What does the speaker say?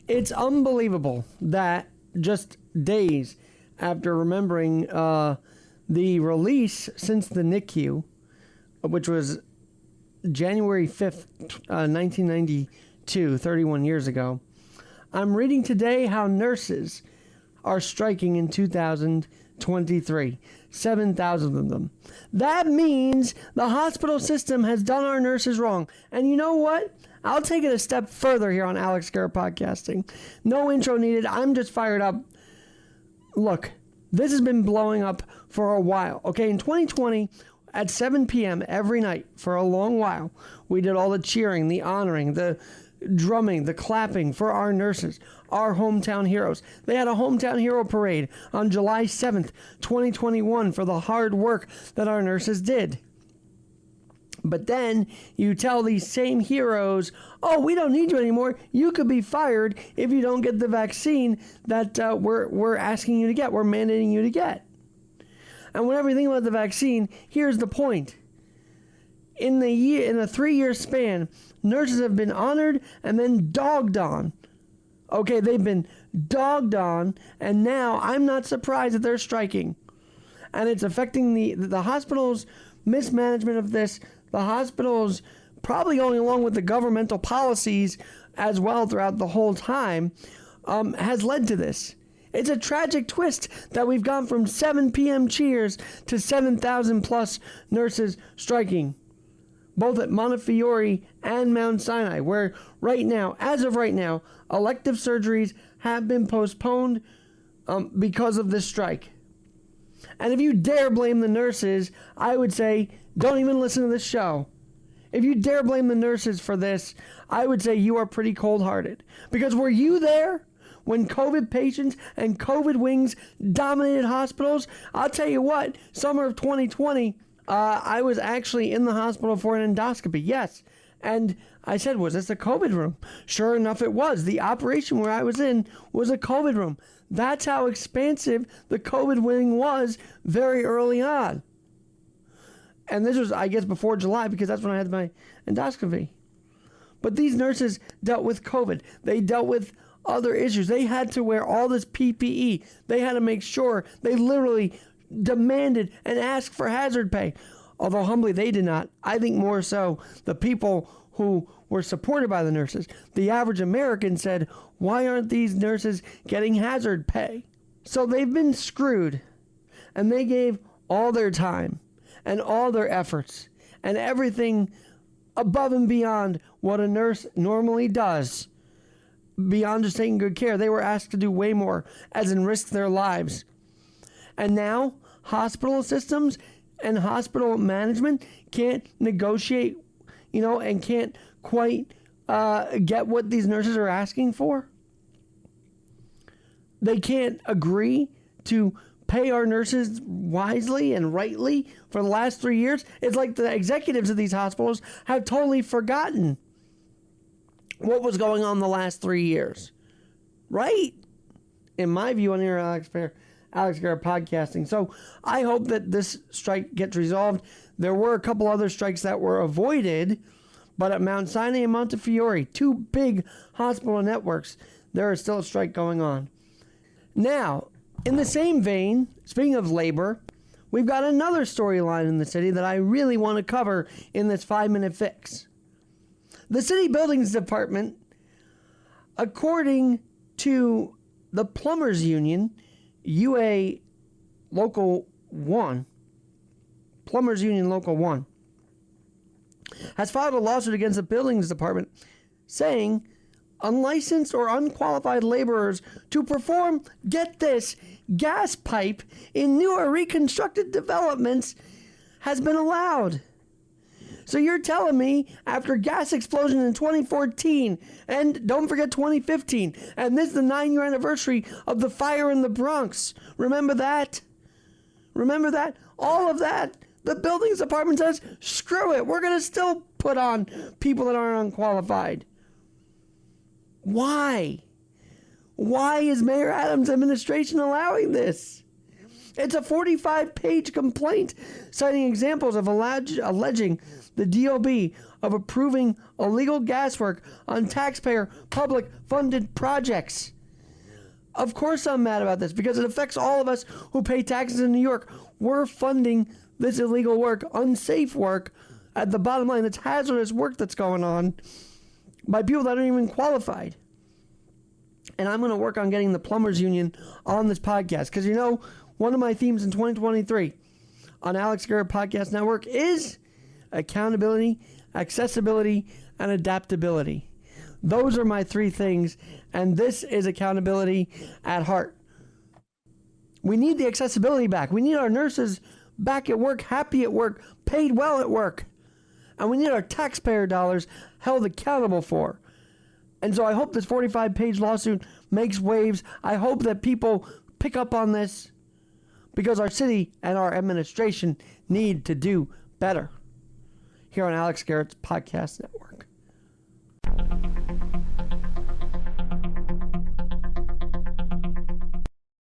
It's unbelievable that just days after remembering the release since the NICU, which was January 5th, 1992, 31 years ago, I'm reading today how nurses are striking in 2023. 7,000 of them. That means the hospital system has done our nurses wrong. And you know what? I'll take it a step further here on Alex Garrett Podcasting. No intro needed. I'm just fired up. Look, this has been blowing up for a while. Okay, in 2020, at 7 p.m. every night for a long while, we did all the cheering, the honoring, the drumming, the clapping for our nurses, our hometown heroes. They had a hometown hero parade on July 7th, 2021 for the hard work that our nurses did. But then you tell these same heroes, oh, we don't need you anymore. You could be fired if you don't get the vaccine that we're asking you to get, we're mandating you to get. And whenever you think about the vaccine, here's the point. In a 3-year span, nurses have been honored and then dogged on. Okay, they've been dogged on, and now I'm not surprised that they're striking. And it's affecting the hospital's mismanagement of this. The hospital's probably going along with the governmental policies as well throughout the whole time has led to this. It's a tragic twist that we've gone from 7 p.m. cheers to 7,000 plus nurses striking, both at Montefiore and Mount Sinai, where right now, as of right now, elective surgeries have been postponed because of this strike. And if you dare blame the nurses, I would say, don't even listen to this show. If you dare blame the nurses for this, I would say you are pretty cold-hearted. Because were you there when COVID patients and COVID wings dominated hospitals? I'll tell you what, summer of 2020, I was actually in the hospital for an endoscopy, yes. And I said, was this a COVID room? Sure enough, it was. The operation where I was in was a COVID room. That's how expansive the COVID wing was very early on. And this was, I guess, before July, because that's when I had my endoscopy. But these nurses dealt with COVID. They dealt with other issues. They had to wear all this PPE. They had to make sure. They literally demanded and asked for hazard pay. Although humbly they did not. I think more so the people who were supported by the nurses. The average American said, why aren't these nurses getting hazard pay? So they've been screwed. And they gave all their time and all their efforts and everything above and beyond what a nurse normally does. Beyond just taking good care. They were asked to do way more, as in risk their lives. And now hospital systems and hospital management can't negotiate, and can't quite get what these nurses are asking for. They can't agree to pay our nurses wisely and rightly for the last 3 years. It's like the executives of these hospitals have totally forgotten what was going on the last 3 years. Right? In my view, on here, Alex Garrett Podcasting. So I hope that this strike gets resolved. There were a couple other strikes that were avoided, but at Mount Sinai and Montefiore, two big hospital networks, there is still a strike going on. Now, in the same vein, speaking of labor, we've got another storyline in the city that I really want to cover in this 5-minute fix. The city buildings department, according to the plumbers union, UA Local 1, Plumbers Union Local 1, has filed a lawsuit against the buildings department saying unlicensed or unqualified laborers to perform, get this, gas pipe in new or reconstructed developments has been allowed. So you're telling me after gas explosion in 2014, and don't forget 2015, and this is the 9-year anniversary of the fire in the Bronx. Remember that? Remember that? All of that. The buildings department says, screw it. We're going to still put on people that aren't unqualified. Why? Why is Mayor Adams' administration allowing this? It's a 45-page complaint citing examples of alleging the DOB of approving illegal gas work on taxpayer public funded projects. Of course I'm mad about this because it affects all of us who pay taxes in New York. We're funding this illegal work, unsafe work, at the bottom line. It's hazardous work that's going on by people that aren't even qualified. And I'm going to work on getting the Plumbers Union on this podcast because, you know, one of my themes in 2023 on Alex Garrett Podcast Network is accountability, accessibility, and adaptability. Those are my three things, and this is accountability at heart. We need the accessibility back. We need our nurses back at work, happy at work, paid well at work. And we need our taxpayer dollars held accountable for. And so I hope this 45-page lawsuit makes waves. I hope that people pick up on this because our city and our administration need to do better. Here on Alex Garrett's Podcast Network.